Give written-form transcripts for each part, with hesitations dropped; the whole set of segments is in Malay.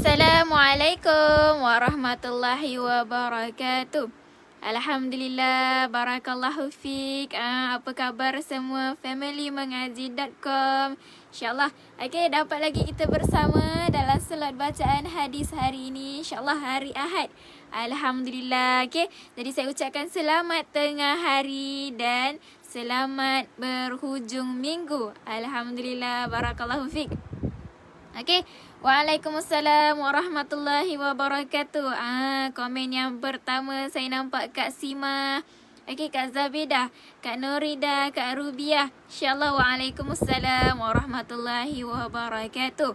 Assalamualaikum warahmatullahi wabarakatuh. Alhamdulillah, barakallahu fiik. Apa khabar semua family mengaji.com? InsyaAllah, okay, dapat lagi kita bersama dalam slot bacaan hadis hari ini. InsyaAllah hari Ahad. Alhamdulillah, okay. Jadi saya ucapkan selamat tengah hari dan selamat berhujung minggu. Alhamdulillah, barakallahu fiik. Okey. Waalaikumsalam warahmatullahi wabarakatuh. Komen yang pertama saya nampak Kak Sima. Okey, Kak Zabidah, Kak Norida, Kak Rubiah. InsyaAllah waalaikumsalam warahmatullahi wabarakatuh.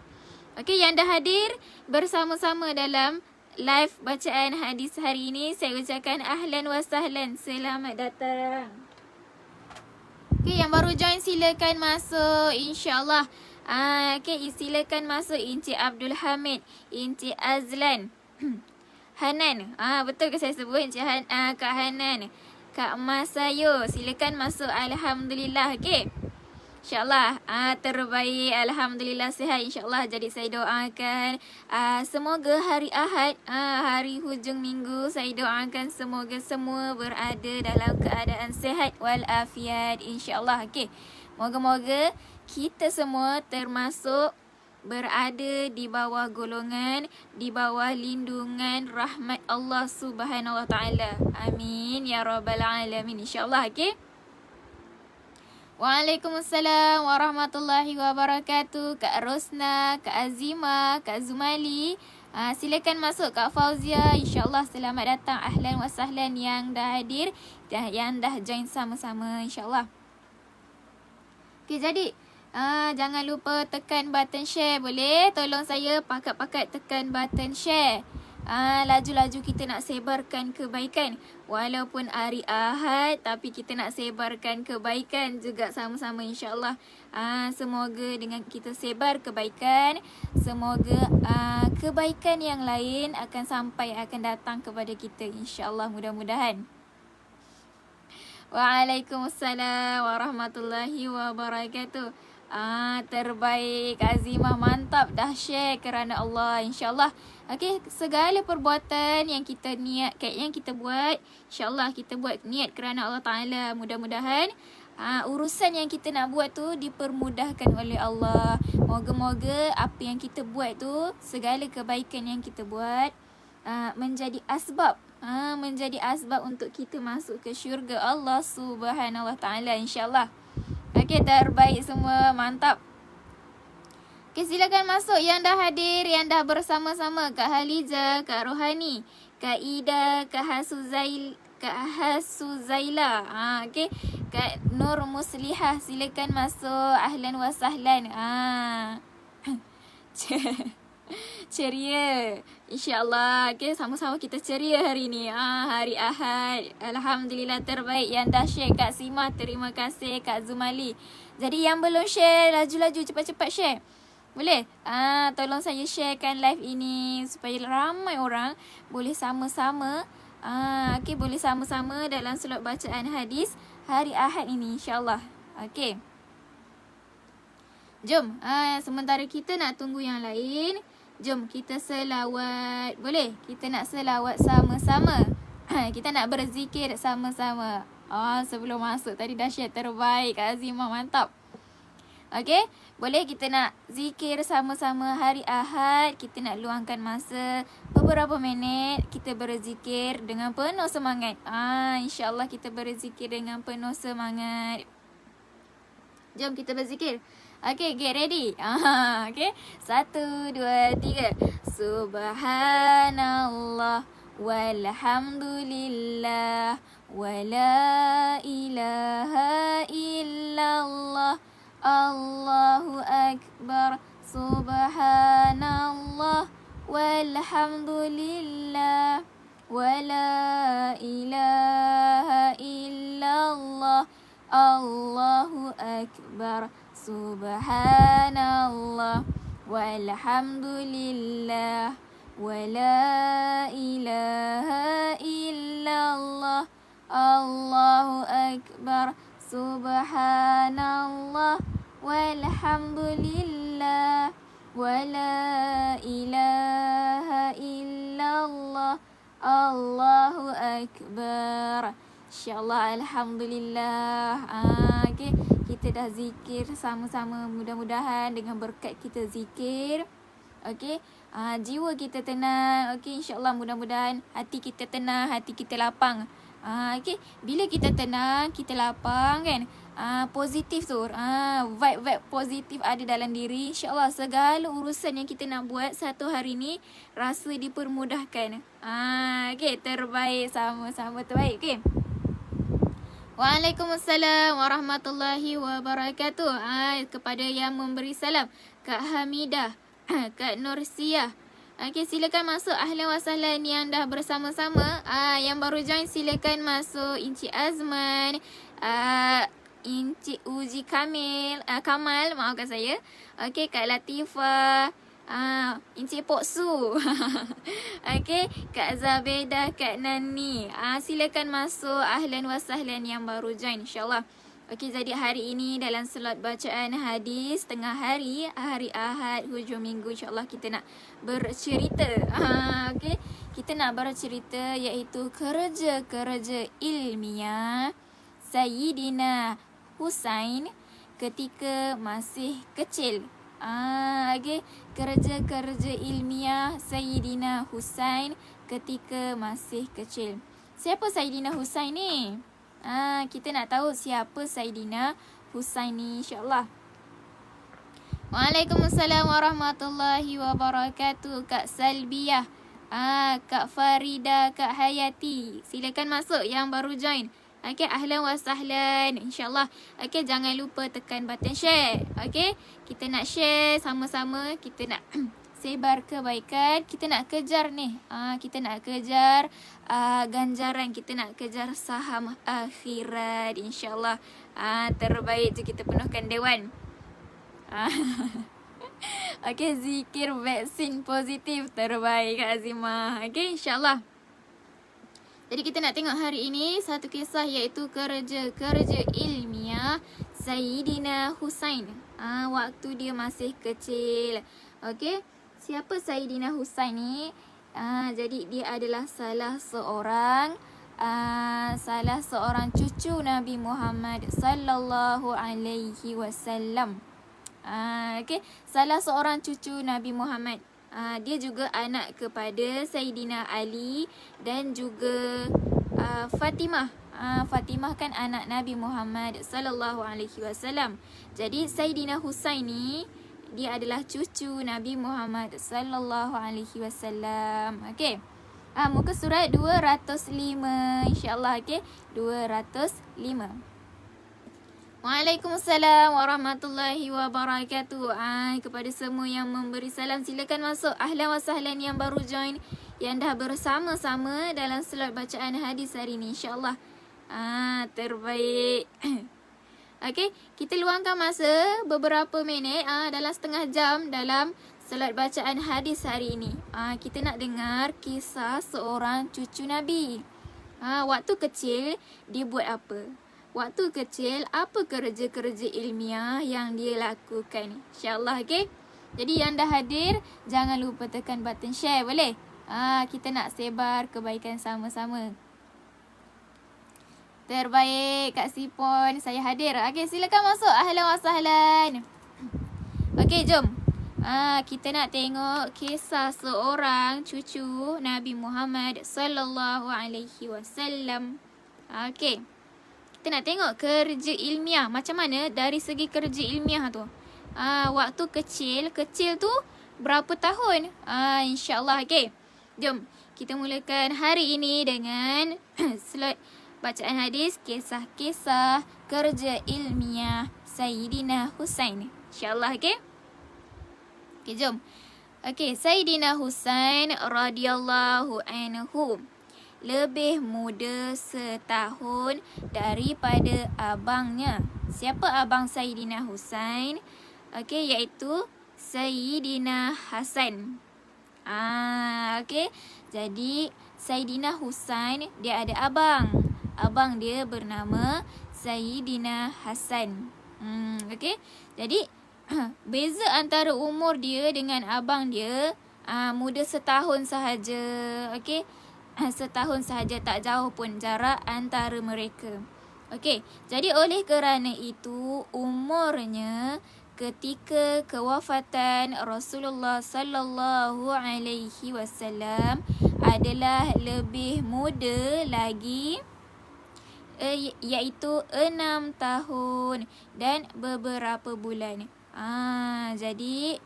Okey, yang dah hadir bersama-sama dalam live bacaan hadis hari ini, saya ucapkan ahlan wa sahlan. Selamat datang. Okey, yang baru join silakan masuk insya-Allah. Okay, silakan masuk Encik Abdul Hamid, Encik Azlan, Hanan. Betul ke saya sebut Encik Kak Hanan, Kak Masayo, silakan masuk. Alhamdulillah. Okay, InsyaAllah terbaik. Alhamdulillah sihat insyaAllah. Jadi saya doakan semoga hari Ahad, hari hujung minggu, saya doakan semoga semua berada dalam keadaan sihat walafiat insyaAllah. Okay, moga-moga kita semua termasuk berada di bawah golongan, di bawah lindungan rahmat Allah Subhanahu Wa Taala. Amin ya rabbal alamin insya-Allah. Okey. Waalaikumsalam warahmatullahi wabarakatuh. Kak Rosna, Kak Azima, Kak Zumali. Silakan masuk. Kak Fauzia, insya-Allah selamat datang. Ahlan wa sahlan yang dah hadir dan yang dah join sama-sama insya-Allah. Okey, jadi jangan lupa tekan button share, boleh? Tolong saya pakat-pakat tekan button share. Laju-laju kita nak sebarkan kebaikan. Walaupun hari Ahad, tapi kita nak sebarkan kebaikan juga sama-sama insya-Allah. Semoga dengan kita sebar kebaikan, semoga kebaikan yang lain akan sampai, akan datang kepada kita insya-Allah, mudah-mudahan. Waalaikumsalam warahmatullahi wabarakatuh. Terbaik Azimah, mantap, dah share kerana Allah insya-Allah. Okey, segala perbuatan yang kita niatkan, yang kita buat, insya-Allah kita buat niat kerana Allah Taala. Mudah-mudahan urusan yang kita nak buat tu dipermudahkan oleh Allah. Moga-moga apa yang kita buat tu, segala kebaikan yang kita buat menjadi asbab untuk kita masuk ke syurga Allah Subhanahu Wa Taala insya-Allah. Okey, terbaik semua, mantap. Okey, silakan masuk yang dah hadir, yang dah bersama-sama. Kak Haliza, Kak Rohani, Kak Ida, Kak Hasuzaila. Okey, Kak Nur Muslihah, silakan masuk. Ahlan wa sahlan. Ceria insya-Allah. Okay, sama-sama kita ceria hari ni. Hari Ahad. Alhamdulillah, terbaik yang dah share. Kak Sima, terima kasih. Kak Zumali. Jadi yang belum share, laju-laju cepat-cepat share. Boleh? Tolong saya sharekan live ini supaya ramai orang boleh sama-sama. Okay, boleh sama-sama dalam slot bacaan hadis hari Ahad ini insya-Allah. Okay, jom. Sementara kita nak tunggu yang lain, jom kita selawat. Boleh? Kita nak selawat sama-sama. Kita nak berzikir sama-sama. Sebelum masuk tadi dah share, terbaik Kak Azimah, mantap. Okey, boleh kita nak zikir sama-sama hari Ahad. Kita nak luangkan masa beberapa minit, kita berzikir dengan penuh semangat. InsyaAllah kita berzikir dengan penuh semangat. Jom kita berzikir. Okay, get ready. Okay, 1, 2, 3. Subhanallah walhamdulillah wala ilaha illallah, Allahu akbar. Subhanallah walhamdulillah wala ilaha illallah, Allahu akbar. Subhanallah walhamdulillah wala ilaha illallah, Allahu akbar. Subhanallah walhamdulillah ولا إله إلا الله الله أكبر. InsyaAllah, Alhamdulillah. Okay. Kita dah zikir sama-sama. Mudah-mudahan dengan berkat kita zikir, okay, jiwa kita tenang. Okay, insyaAllah mudah-mudahan hati kita tenang, hati kita lapang. Okay, bila kita tenang, kita lapang kan, positif tu, vibe positif ada dalam diri. InsyaAllah segala urusan yang kita nak buat satu hari ni rasa dipermudahkan. Okay, terbaik, sama-sama terbaik. Okay. Waalaikumsalam warahmatullahi wabarakatuh. Kepada yang memberi salam, Kak Hamidah, Kak Nursiah. Okay, silakan masuk. Ahlan wa sahlan yang dah bersama-sama. Yang baru join silakan masuk. Encik Azman, Encik Uji Kamal, maafkan saya. Okay, Kak Latifah, Encik Pok Su. Okay, Kak Zabedah, Kak Nani. Silakan masuk. Ahlan wa sahlan yang baru join, insyaAllah. Okay, jadi hari ini dalam slot bacaan hadis tengah hari, hari Ahad, hujung minggu, insyaAllah kita nak bercerita. Okay, kita nak bercerita iaitu kerja-kerja ilmiah Sayyidina Husain ketika masih kecil. Okay, kerja-kerja ilmiah Sayyidina Husain ketika masih kecil. Siapa Sayyidina Husain ni? Kita nak tahu siapa Sayyidina Husain ni, insyaAllah. Waalaikumsalam warahmatullahi wabarakatuh. Kak Salbiyah, Kak Farida, Kak Hayati. Silakan masuk yang baru join. Okay, ahlan wa sahlan, insyaAllah. Okay, jangan lupa tekan button share. Okay, kita nak share sama-sama. Kita nak sebar kebaikan. Kita nak kejar ni, kita nak kejar ganjaran. Kita nak kejar saham akhirat, insyaAllah. Terbaik je kita penuhkan dewan. Okay, zikir vaksin positif. Terbaik Kak Azimah. Okay, insyaAllah. Jadi kita nak tengok hari ini satu kisah iaitu kerja-kerja ilmiah Sayyidina Husain. Waktu dia masih kecil. Okay, siapa Sayyidina Husain ni? Jadi dia adalah salah seorang cucu Nabi Muhammad sallallahu alaihi wasallam. Okay, salah seorang cucu Nabi Muhammad. Dia juga anak kepada Sayyidina Ali dan juga Fatimah. Fatimah kan anak Nabi Muhammad sallallahu alaihi wasallam. Jadi Sayyidina Husain ni dia adalah cucu Nabi Muhammad sallallahu alaihi wasallam. Okey. Muka surat 205, insya-Allah. Okey, 205. Waalaikumsalam warahmatullahi wabarakatuh. Kepada semua yang memberi salam, silakan masuk. Ahlan wa sahlan yang baru join, yang dah bersama-sama dalam slot bacaan hadis hari ni, insya-Allah. Terbaik. Okey, kita luangkan masa beberapa minit, dalam setengah jam dalam slot bacaan hadis hari ini. Kita nak dengar kisah seorang cucu Nabi. Waktu kecil dia buat apa? Waktu kecil apa kerja-kerja ilmiah yang dia lakukan? InsyaAllah, okey. Jadi yang dah hadir, jangan lupa tekan button share, boleh? Kita nak sebar kebaikan sama-sama. Terbaik Kak Sipon, saya hadir. Okey, silakan masuk. Ahlan wa sahlan. Okey, jom. Kita nak tengok kisah seorang cucu Nabi Muhammad sallallahu alaihi wasallam. Okey. Kita nak tengok kerja ilmiah. Macam mana dari segi kerja ilmiah tu. Waktu kecil tu berapa tahun? InsyaAllah. Okay, jom kita mulakan hari ini dengan slot bacaan hadis, kisah-kisah kerja ilmiah Sayyidina Husain. InsyaAllah. Okay, jom. Okay, Sayyidina Husain radhiyallahu anhu lebih muda setahun daripada abangnya. Siapa abang Sayyidina Husain? Okey, iaitu Sayyidina Hasan. Okey. Jadi Sayyidina Husain dia ada abang. Abang dia bernama Sayyidina Hasan. Okey. Jadi beza antara umur dia dengan abang dia muda setahun sahaja. Okey. Setahun sahaja, tak jauh pun jarak antara mereka. Okey. Jadi oleh kerana itu umurnya ketika kewafatan Rasulullah sallallahu alaihi wasallam adalah lebih muda lagi, iaitu 6 tahun dan beberapa bulan. Jadi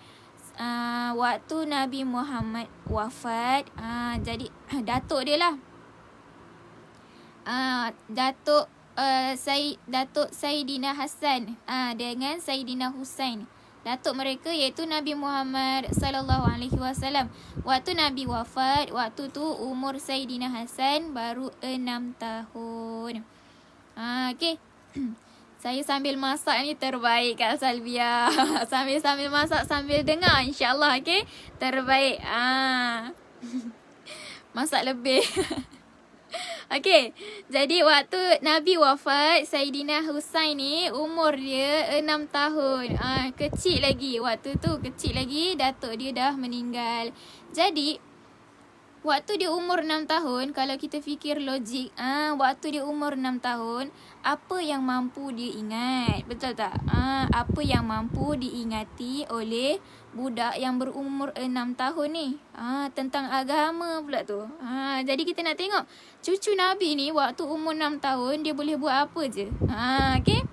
waktu Nabi Muhammad wafat, jadi datuk dia lah, Datuk Saidina Hasan dengan Saidina Husain. Datuk mereka iaitu Nabi Muhammad sallallahu alaihi wasallam. Waktu Nabi wafat, waktu tu umur Saidina Hasan baru 6 tahun. Okey. Saya sambil masak ni terbaik Kak Salvia. Sambil masak sambil dengar, insya-Allah. Okey. Terbaik. Masak lebih. Okey. Jadi waktu Nabi wafat, Saidina Husain ni umur dia 6 tahun. Kecil lagi. Waktu tu kecil lagi, datuk dia dah meninggal. Jadi waktu dia umur 6 tahun, kalau kita fikir logik, waktu dia umur 6 tahun, apa yang mampu dia ingat? Betul tak? Apa yang mampu diingati oleh budak yang berumur 6 tahun ni? Tentang agama pula tu. Jadi kita nak tengok cucu Nabi ni waktu umur 6 tahun dia boleh buat apa je. Okey?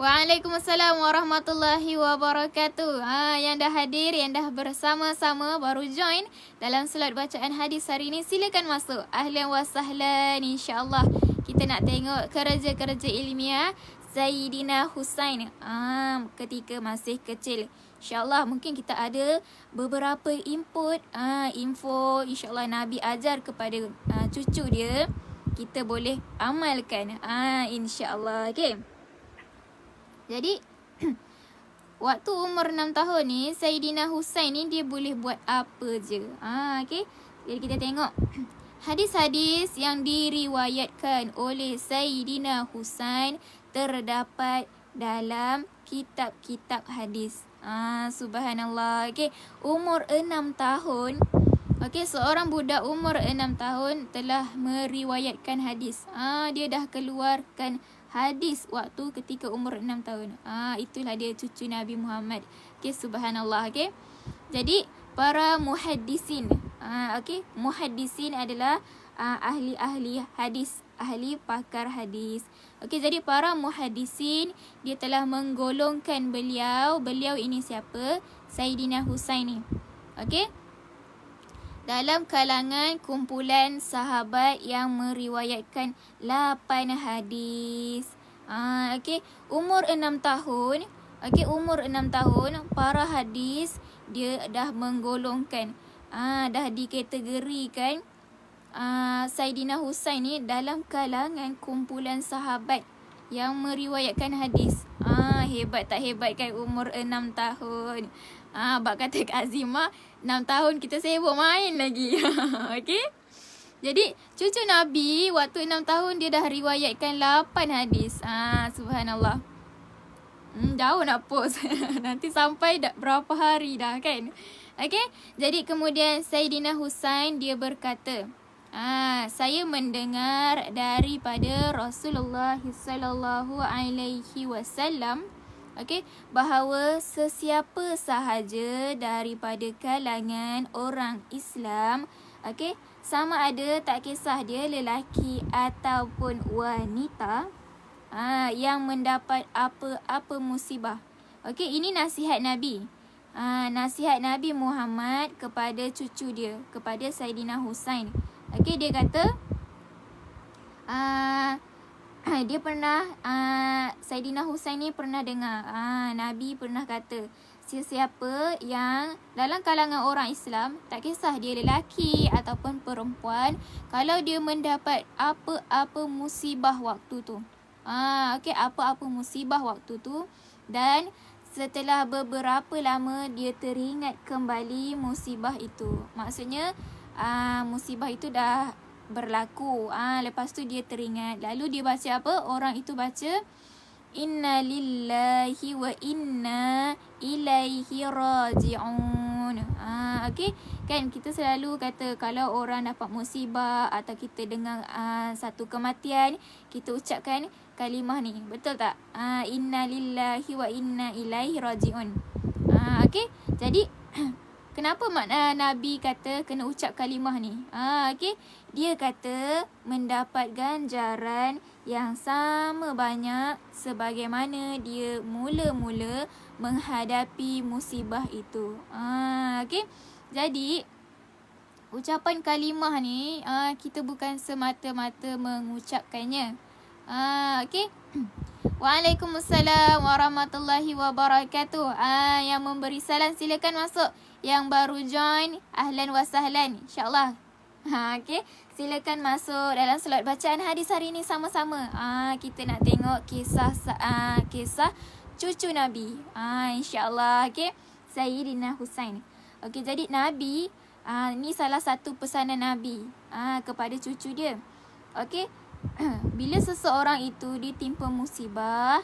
Waalaikumsalam warahmatullahi wabarakatuh. Yang dah hadir, yang dah bersama-sama baru join dalam slot bacaan hadis hari ini, silakan masuk. Ahlan wa sahlan, insya-Allah. Kita nak tengok kerja-kerja ilmiah Saidina Husain ketika masih kecil. InsyaAllah mungkin kita ada beberapa input, info insyaAllah Nabi ajar kepada cucu dia. Kita boleh amalkan. InsyaAllah. Okay. Jadi waktu umur 6 tahun ni, Saidina Husain ni dia boleh buat apa je. Okay. Jadi kita tengok hadis-hadis yang diriwayatkan oleh Saidina Husain terdapat dalam kitab-kitab hadis. Subhanallah. Okay. Umur 6 tahun. Okay, seorang budak umur 6 tahun telah meriwayatkan hadis. Dia dah keluarkan hadis waktu ketika umur 6 tahun. Itulah dia cucu Nabi Muhammad. Okay, subhanallah. Okay. Jadi para muhaddisin. Okay, muhaddisin adalah ahli-ahli hadis, ahli pakar hadis. Okey, jadi para muhaddisin dia telah menggolongkan beliau ini siapa? Saidina Husain ni. Okey. Dalam kalangan kumpulan sahabat yang meriwayatkan 8 hadis. Okey, umur 6 tahun. Okey, umur 6 tahun para hadis dia dah menggolongkan, dah dikategorikan Saidina Husain ni dalam kalangan kumpulan sahabat yang meriwayatkan hadis. Hebat tak hebat kan umur 6 tahun. Bak kata Kak Azimah, 6 tahun kita sibuk main lagi. Okey. Jadi cucu Nabi waktu 6 tahun dia dah riwayatkan 8 hadis. Subhanallah. Jauh nak post. Nanti sampai berapa hari dah kan. Okey. Jadi kemudian Saidina Husain dia berkata, saya mendengar daripada Rasulullah sallallahu alaihi wasallam, okey, bahawa sesiapa sahaja daripada kalangan orang Islam, okey, sama ada tak kisah dia lelaki ataupun wanita, yang mendapat apa-apa musibah. Okey, ini nasihat Nabi. Nasihat Nabi Muhammad kepada cucu dia, kepada Saidina Husain. Okey, dia kata dia pernah Saidina Husain ni pernah dengar Nabi pernah kata, sesiapa yang dalam kalangan orang Islam, tak kisah dia lelaki ataupun perempuan, kalau dia mendapat apa-apa musibah waktu tu, okey, apa-apa musibah waktu tu, dan setelah beberapa lama dia teringat kembali musibah itu. Maksudnya musibah itu dah berlaku. Lepas tu dia teringat. Lalu dia baca apa? Orang itu baca Inna lillahi wa inna ilaihi raji'un. Okey, kan kita selalu kata kalau orang dapat musibah atau kita dengar satu kematian, kita ucapkan kalimah ni. Betul tak? Inna lillahi wa inna ilaihi raji'un. Okey, jadi kenapa makna Nabi kata kena ucap kalimah ni? Okey, dia kata mendapat ganjaran yang sama banyak sebagaimana dia mula-mula menghadapi musibah itu. Okey. Jadi ucapan kalimah ni kita bukan semata-mata mengucapkannya. Okey. Waalaikumsalam warahmatullahi wabarakatuh. Yang memberi salam silakan masuk. Yang baru join, ahlan wa sahlan. InsyaAllah. Okey, silakan masuk dalam slot bacaan hadis hari ini sama-sama. Kita nak tengok kisah cucu Nabi. InsyaAllah. Okey, Sayyidina Husain. Okey, jadi Nabi ni salah satu pesanan Nabi kepada cucu dia. Okey. Bila seseorang itu ditimpa musibah,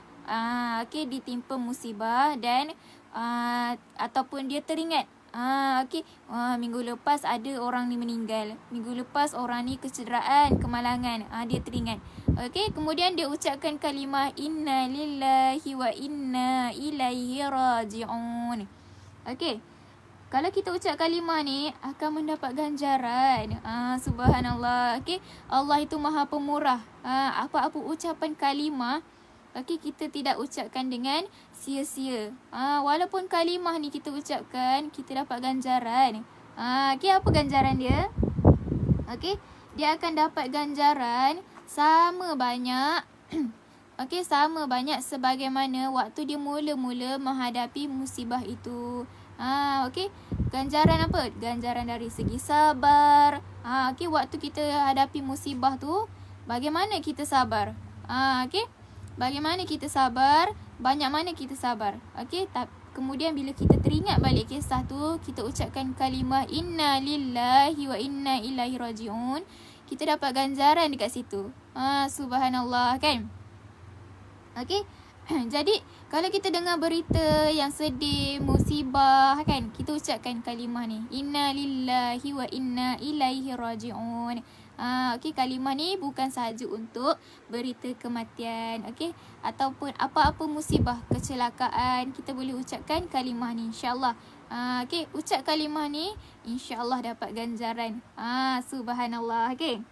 ditimpa musibah dan ataupun dia teringat minggu lepas ada orang ni meninggal, minggu lepas orang ni kecederaan, kemalangan, dia teringat. Okey, kemudian dia ucapkan kalimah inna lillahi wa inna ilaihi raji'un. Okey, kalau kita ucap kalimah ni akan mendapat ganjaran. Subhanallah. Okey, Allah itu Maha Pemurah. Apa-apa ucapan kalimah, okey, kita tidak ucapkan dengan sia-sia. Walaupun kalimah ni kita ucapkan, kita dapat ganjaran. Okey, apa ganjaran dia? Okey, dia akan dapat ganjaran sama banyak okey, sama banyak sebagaimana waktu dia mula-mula menghadapi musibah itu. Okey, ganjaran apa? Ganjaran dari segi sabar. Okey, waktu kita hadapi musibah tu, bagaimana kita sabar? Okey, bagaimana kita sabar? Banyak mana kita sabar? Okey, kemudian bila kita teringat balik kisah tu, kita ucapkan kalimah inna lillahi wa inna ilaihi raji'un. Kita dapat ganjaran dekat situ. Subhanallah, kan? Okey. Jadi kalau kita dengar berita yang sedih, musibah, kan, kita ucapkan kalimah ni, inna lillahi wa inna ilaihi raji'un. Okey, kalimah ni bukan sahaja untuk berita kematian, okey, ataupun apa-apa musibah, kecelakaan, kita boleh ucapkan kalimah ni, insya-Allah. Okey, ucap kalimah ni, insya-Allah dapat ganjaran. Subhanallah, okey.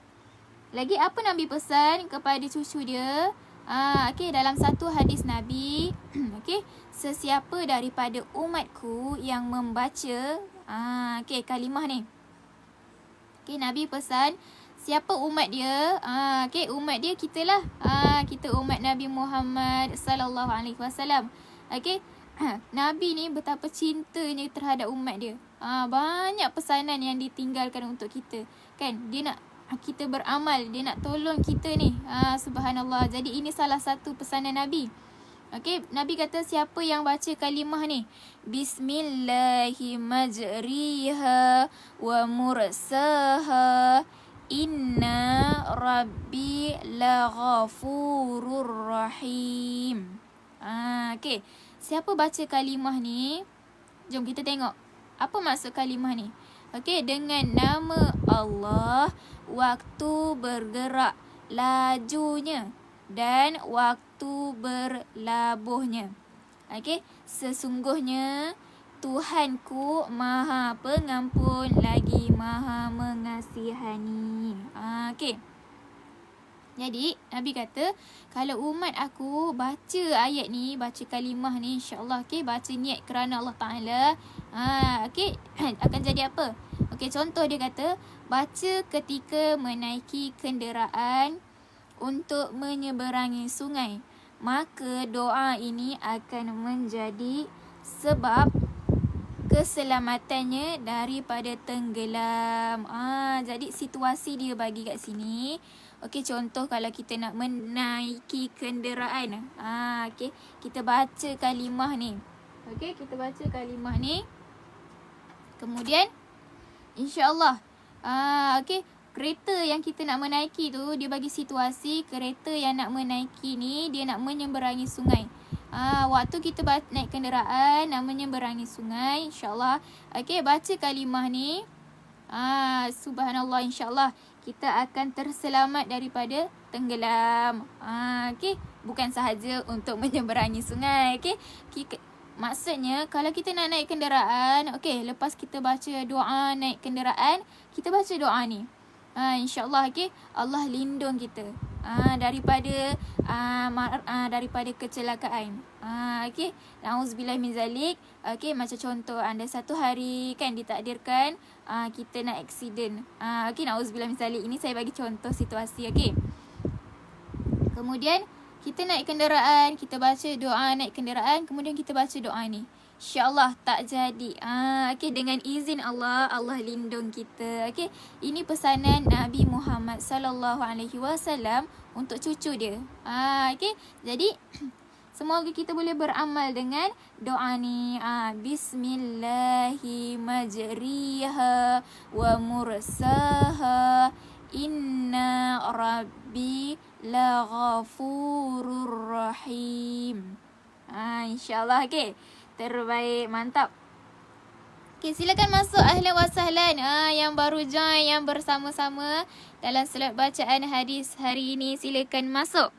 Lagi apa Nabi pesan kepada cucu dia? Okey, dalam satu hadis Nabi, okey, sesiapa daripada umatku yang membaca okey, kalimah ni. Okey, Nabi pesan siapa umat dia? Okey, umat dia kitalah. Kita umat Nabi Muhammad sallallahu alaihi wasallam. Okey, Nabi ni betapa cintanya terhadap umat dia. Banyak pesanan yang ditinggalkan untuk kita. Kan, dia nak kita beramal, dia nak tolong kita ni. Subhanallah. Jadi ini salah satu pesanan Nabi. Okey, Nabi kata siapa yang baca kalimah ni, bismillahi majriha wa mursaha inna rabbi laghafurur rahim. Okey, siapa baca kalimah ni, jom kita tengok apa maksud kalimah ni. Okey, dengan nama Allah, waktu bergerak lajunya dan waktu berlabuhnya. Okey, sesungguhnya Tuhanku Maha Pengampun lagi Maha Mengasihani. Okey. Jadi Nabi kata kalau umat aku baca ayat ni, baca kalimah ni, insya-Allah, okey, baca niat kerana Allah Taala, okey, akan jadi apa? Okey, contoh dia kata baca ketika menaiki kenderaan untuk menyeberangi sungai, maka doa ini akan menjadi sebab keselamatannya daripada tenggelam. Jadi situasi dia bagi kat sini. Okey, contoh kalau kita nak menaiki kenderaan. Okey, kita baca kalimah ni. Okey, kita baca kalimah ni. Kemudian insya-Allah okey, kereta yang kita nak menaiki tu, dia bagi situasi kereta yang nak menaiki ni dia nak menyeberangi sungai. Waktu kita naik kenderaan nak menyeberangi sungai, insyaAllah. Okey, baca kalimah ni. Subhanallah, insyaAllah kita akan terselamat daripada tenggelam. Okey, bukan sahaja untuk menyeberangi sungai. Okey, maksudnya kalau kita nak naik kenderaan, okey, lepas kita baca doa naik kenderaan, kita baca doa ni. InsyaAllah, okey, Allah lindung kita daripada daripada kecelakaan. Okey, nauzubillah min zalik. Okey, macam contoh anda satu hari kan ditakdirkan kita nak aksiden. Okey, nauzubillah min zalik. Ini saya bagi contoh situasi, okey. Kemudian kita naik kenderaan, kita baca doa naik kenderaan, kemudian kita baca doa ni. InsyaAllah tak jadi. Okey, dengan izin Allah, Allah lindung kita. Okey, ini pesanan Nabi Muhammad sallallahu alaihi wasallam untuk cucu dia. Okey, jadi semoga kita boleh beramal dengan doa ni. Bismillahi majriha wa mursaha, inna rabbi la ghafurur rahim. InsyaAllah, okey. Terbaik, mantap. Okay, silakan masuk ahlan wa sahlan. Yang baru join, yang bersama-sama dalam slot bacaan hadis hari ini, silakan masuk.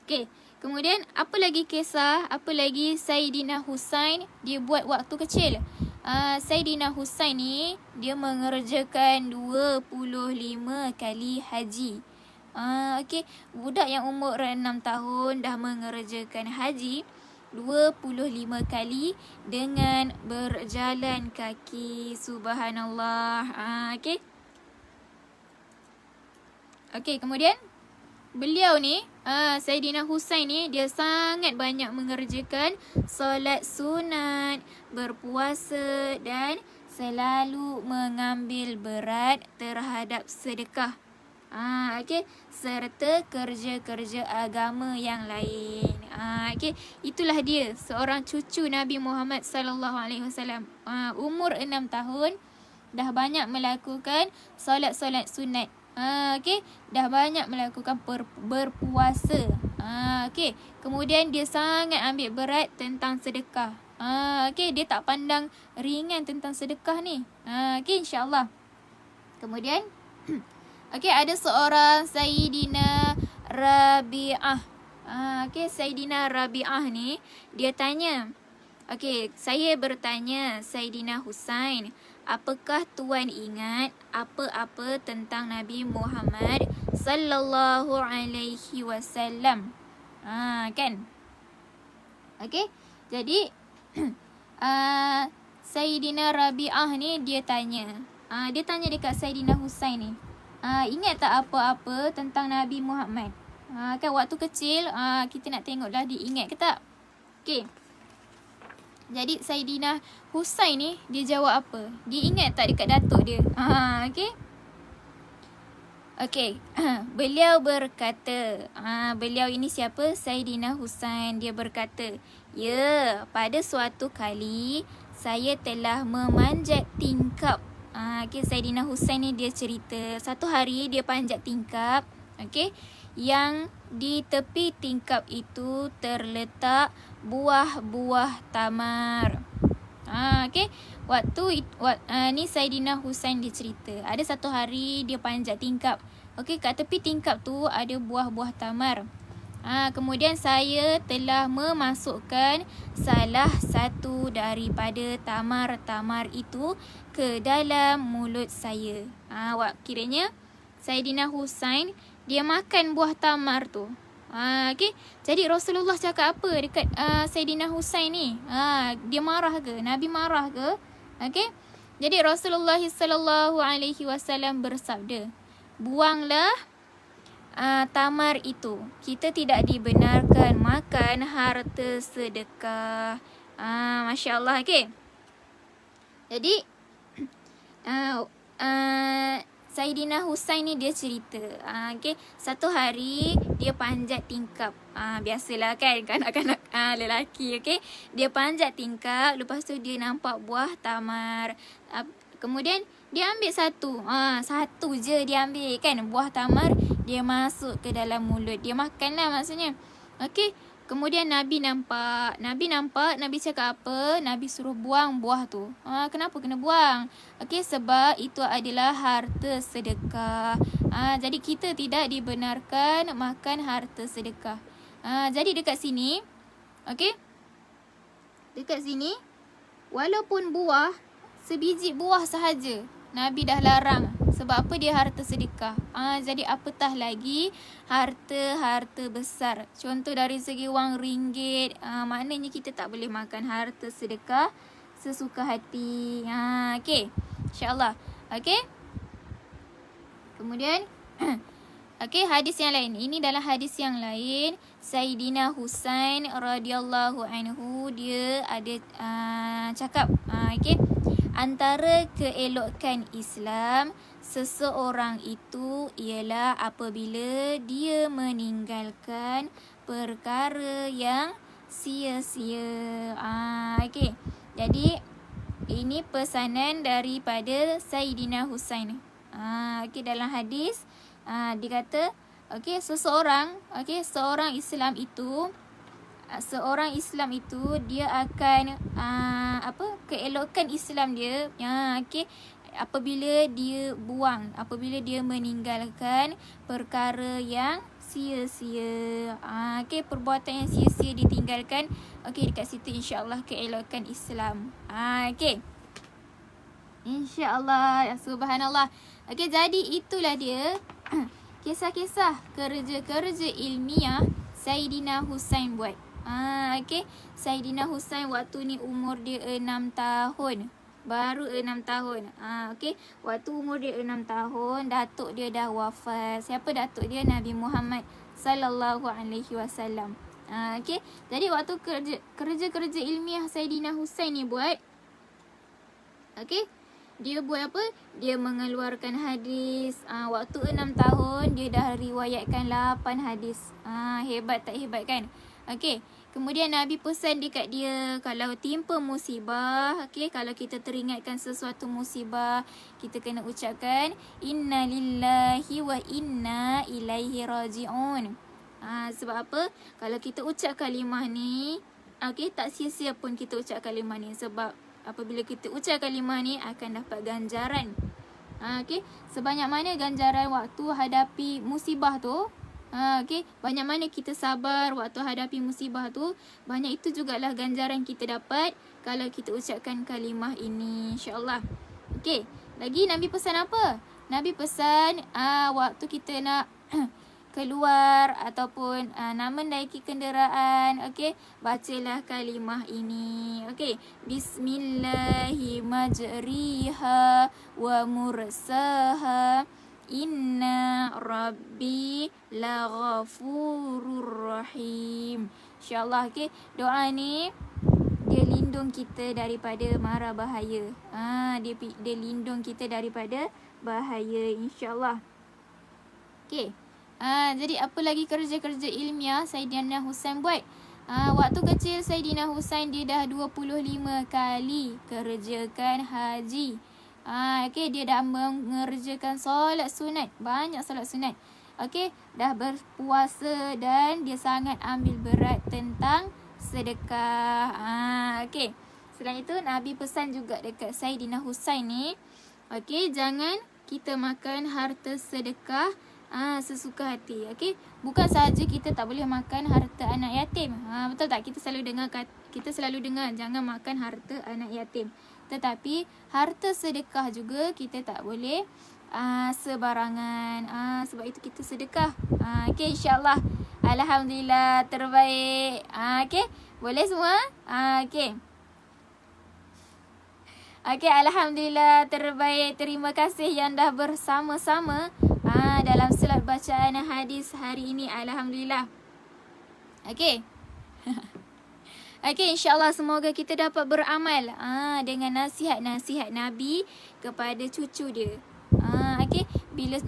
Okay, kemudian apa lagi kisah, apa lagi Sayyidina Husain dia buat waktu kecil. Sayyidina Husain ni dia mengerjakan 25 kali haji. Okay, budak yang umur 6 tahun dah mengerjakan haji 25 kali dengan berjalan kaki. Subhanallah. Okey. Okey, kemudian beliau ni, Sayyidina Husain ni, dia sangat banyak mengerjakan solat sunat, berpuasa dan selalu mengambil berat terhadap sedekah. Okey, serta kerja-kerja agama yang lain. Okey, itulah dia seorang cucu Nabi Muhammad sallallahu alaihi wasallam. Umur 6 tahun dah banyak melakukan solat-solat sunat. Okey, dah banyak melakukan berpuasa. Okey, kemudian dia sangat ambil berat tentang sedekah. Okey, dia tak pandang ringan tentang sedekah ni. Okey, insya-Allah. Kemudian okey, ada seorang Sayyidina Rabi'ah. Okey, Sayyidina Rabi'ah ni dia tanya. Okey, saya bertanya Sayyidina Husain, apakah tuan ingat apa-apa tentang Nabi Muhammad sallallahu alaihi wasallam? Kan? Okey, jadi Sayyidina Rabi'ah ni dia tanya. Dia tanya dekat Sayyidina Husain ni. Ingat tak apa-apa tentang Nabi Muhammad? Kan waktu kecil kita nak tengoklah dia ingat ke tak? Okey. Jadi Sayyidina Husain ni dia jawab apa? Dia ingat tak dekat datuk dia? Okey. Okey. Beliau berkata, beliau ini siapa? Sayyidina Husain. Dia berkata, ya, pada suatu kali saya telah memanjat tingkap. Okay, Sayyidina Husain ni dia cerita satu hari dia panjat tingkap, okay, yang di tepi tingkap itu terletak buah-buah tamar. Okay, ni Sayyidina Husain dia cerita ada satu hari dia panjat tingkap. Okay, kat tepi tingkap tu ada buah-buah tamar. Kemudian saya telah memasukkan salah satu daripada tamar-tamar itu ke dalam mulut saya. Kiranya Sayyidina Husain dia makan buah tamar tu. Okay. Jadi Rasulullah cakap apa dekat Sayyidina Husain ni? Dia marah ke? Nabi marah ke? Okay. Jadi Rasulullah sallallahu alaihi wasallam bersabda, buanglah tamar itu. Kita tidak dibenarkan makan harta sedekah. Masya Allah. Okay. Jadi Sayyidina Husain ni dia cerita, okay, satu hari dia panjat tingkap. Biasalah kan kanak-kanak lelaki, okay. Dia panjat tingkap, lepas tu dia nampak buah tamar. Kemudian dia ambil satu. Satu je dia ambil kan. Buah tamar dia masuk ke dalam mulut. Dia makan lah maksudnya. Okey. Kemudian Nabi nampak. Nabi cakap apa? Nabi suruh buang buah tu. Kenapa kena buang? Okey, sebab itu adalah harta sedekah. Jadi kita tidak dibenarkan makan harta sedekah. Jadi dekat sini, okey? Dekat sini, walaupun buah, sebiji buah sahaja, Nabi dah larang. Sebab apa? Dia harta sedekah. Jadi apatah lagi harta-harta besar. Contoh dari segi wang ringgit. Maknanya kita tak boleh makan harta sedekah sesuka hati. Okey. InsyaAllah. Okey. Kemudian, okey, hadis yang lain. Ini dalam hadis yang lain. Sayyidina Husain radhiyallahu anhu, dia ada cakap. Okey. Antara keelokan Islam seseorang itu ialah apabila dia meninggalkan perkara yang sia-sia. Okey. Jadi ini pesanan daripada Sayyidina Husain. Okey, dalam hadis dia kata, okey, seorang Islam itu dia akan keelokan Islam dia okey, apabila dia meninggalkan perkara yang sia-sia. Okey, perbuatan yang sia-sia ditinggalkan. Okey, dekat situ insya-Allah keelokan Islam. Okey. Insya-Allah, subhanallah. Okey, jadi itulah dia kisah-kisah kerja-kerja ilmiah Sayyidina Husain buat. Okey, Sayyidina Husain waktu ni umur dia 6 tahun. Baru 6 tahun. Okey, waktu umur dia 6 tahun, datuk dia dah wafat. Siapa datuk dia? Nabi Muhammad sallallahu alaihi wasallam. Okey, jadi waktu kerja-kerja ilmiah Sayyidina Husain ni buat, okey, dia buat apa? Dia mengeluarkan hadis. Waktu 6 tahun dia dah riwayatkan 8 hadis. Hebat tak hebat kan? Okey. Kemudian Nabi pesan dekat dia, kalau timpa musibah, okey, kalau kita teringatkan sesuatu musibah, kita kena ucapkan inna lillahi wa inna ilaihi raji'un. Sebab apa? Kalau kita ucap kalimah ni, okey, tak sia-sia pun kita ucap kalimah ni. Sebab apabila kita ucap kalimah ni akan dapat ganjaran. Okey, sebanyak mana ganjaran waktu hadapi musibah tu. Okey, banyak mana kita sabar waktu hadapi musibah tu, banyak itu jugalah ganjaran kita dapat kalau kita ucapkan kalimah ini, insya-Allah. Okey, lagi Nabi pesan apa? Nabi pesan waktu kita nak keluar ataupun nak mendaiki kenderaan, okey, bacalah kalimah ini. Okey, bismillahi majriha wa mursaha inna rabbi laghafurur rahim. InsyaAllah, okey, doa ni dia lindung kita daripada mara bahaya. Dia lindung kita daripada bahaya, insyaAllah. Okey. Jadi apa lagi kerja-kerja ilmiah Sayyidina Husain buat? Waktu kecil Sayyidina Husain dia dah 25 kali kerjakan haji. Okey, dia dah mengerjakan solat sunat, banyak solat sunat. Okey, dah berpuasa dan dia sangat ambil berat tentang sedekah. Okey. Selain itu Nabi pesan juga dekat Sayyidina Husain ni, okey, jangan kita makan harta sedekah sesuka hati. Okey, bukan sahaja kita tak boleh makan harta anak yatim. Betul tak? Kita selalu dengar jangan makan harta anak yatim. Tetapi harta sedekah juga kita tak boleh sebarangan. Sebab itu kita sedekah. Okey, insya-Allah. Alhamdulillah, terbaik. Okey, boleh semua? Okey. Okey, alhamdulillah, terbaik. Terima kasih yang dah bersama-sama dalam slot bacaan hadis hari ini. Alhamdulillah. Okey. Okey, insya-Allah semoga kita dapat beramal dengan nasihat-nasihat Nabi kepada cucu dia. Okey, bila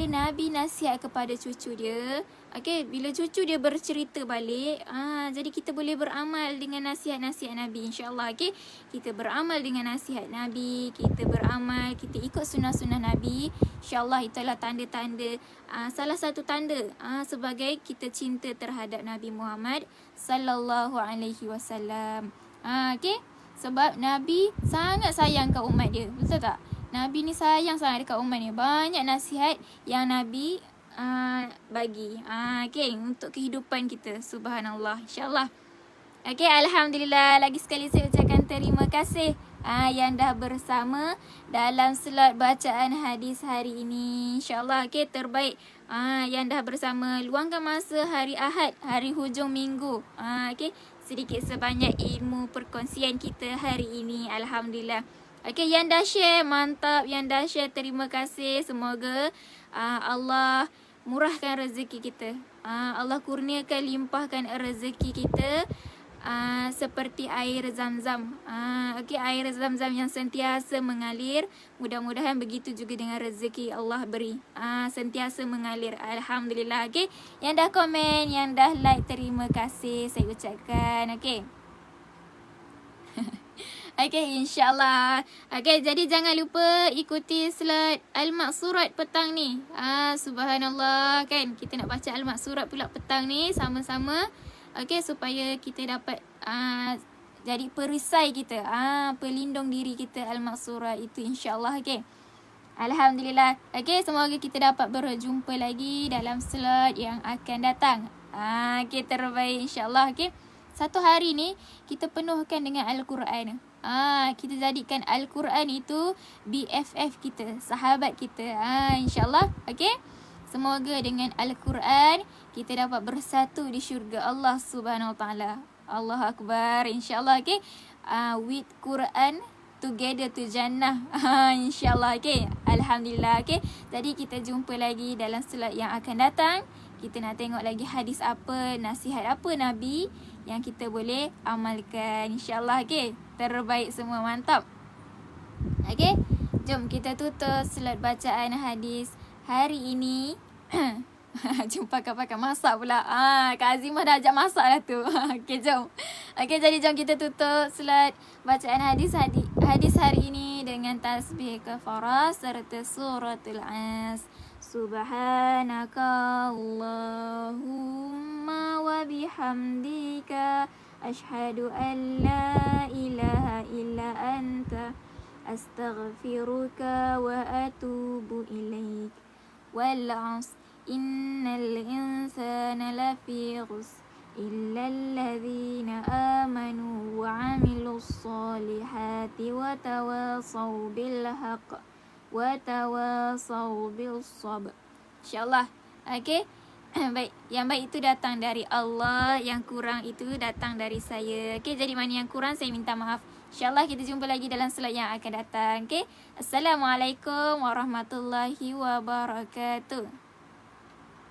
Nabi nasihat kepada cucu dia, Okay, bila cucu dia bercerita balik, jadi kita boleh beramal dengan nasihat-nasihat Nabi, insyaAllah. Okay, kita beramal dengan nasihat Nabi, kita beramal, kita ikut sunnah-sunnah Nabi, insyaAllah itulah tanda-tanda, salah satu tanda sebagai kita cinta terhadap Nabi Muhammad sallallahu alaihi wasallam. Okay, sebab Nabi sangat sayang kat umat dia, betul tak? Nabi ni sayang sangat dekat umat ni. Banyak nasihat yang Nabi bagi okay, untuk kehidupan kita. Subhanallah, insyaAllah. Okay, Alhamdulillah. Lagi sekali saya ucapkan terima kasih yang dah bersama dalam slot bacaan hadis hari ini, insyaAllah. Okay, terbaik yang dah bersama. Luangkan masa hari Ahad, hari hujung minggu, okay, sedikit sebanyak ilmu perkongsian kita hari ini, Alhamdulillah. Okay, yang dah share, mantap. Yang dah share, terima kasih. Semoga Allah murahkan rezeki kita. Allah kurniakan, limpahkan rezeki kita seperti air zam-zam. Okay, air zam-zam yang sentiasa mengalir. Mudah-mudahan begitu juga dengan rezeki Allah beri. Sentiasa mengalir. Alhamdulillah. Okay, yang dah komen, yang dah like, terima kasih saya ucapkan. Okay. Okay, insyaAllah. Okay, jadi jangan lupa ikuti slot Al-Maqsurat petang ni. Subhanallah, kan. Kita nak baca Al-Maqsurat pula petang ni sama-sama. Okay, supaya kita dapat jadi perisai kita. Pelindung diri kita Al-Maqsurat itu, insyaAllah. Okay. Alhamdulillah. Okay, semoga kita dapat berjumpa lagi dalam slot yang akan datang. Okay, terbaik, insyaAllah. Okay. Satu hari ni kita penuhkan dengan Al-Quran. Kita jadikan Al-Quran itu BFF kita, sahabat kita. InsyaAllah. Okay. Semoga dengan Al-Quran kita dapat bersatu di syurga Allah Subhanahu Wa Taala. Allahu Akbar. InsyaAllah. Okay. With Quran together to Jannah. InsyaAllah. Okay. Alhamdulillah. Okay. Jadi kita jumpa lagi dalam slot yang akan datang. Kita nak tengok lagi hadis apa, nasihat apa Nabi yang kita boleh amalkan, insyaAllah. Okay, terbaik semua, mantap. Okay, jom kita tutup slot bacaan hadis hari ini. Jumpa pakai masak pula. Kak Azimah dah ajak masak dah tu. Okay, jom. Okay, jadi jom kita tutup slot bacaan hadis hari ini dengan tasbih kafarah serta suratul As. Subhanaka Allahumma wa bihamdika ashhadu an la ilaha illa anta astaghfiruka wa atubu ilaik. Wal 'asr innal insana lafi khusr illa alladhina amanu wa 'amilus solihati wa tawasaw bil haqq wa tawasaw bil sabr. InsyaAllah. Okay. Baik, yang baik itu datang dari Allah, yang kurang itu datang dari saya. Okay, jadi mana yang kurang saya minta maaf. InsyaAllah kita jumpa lagi dalam slot yang akan datang. Okay. Assalamualaikum warahmatullahi wabarakatuh.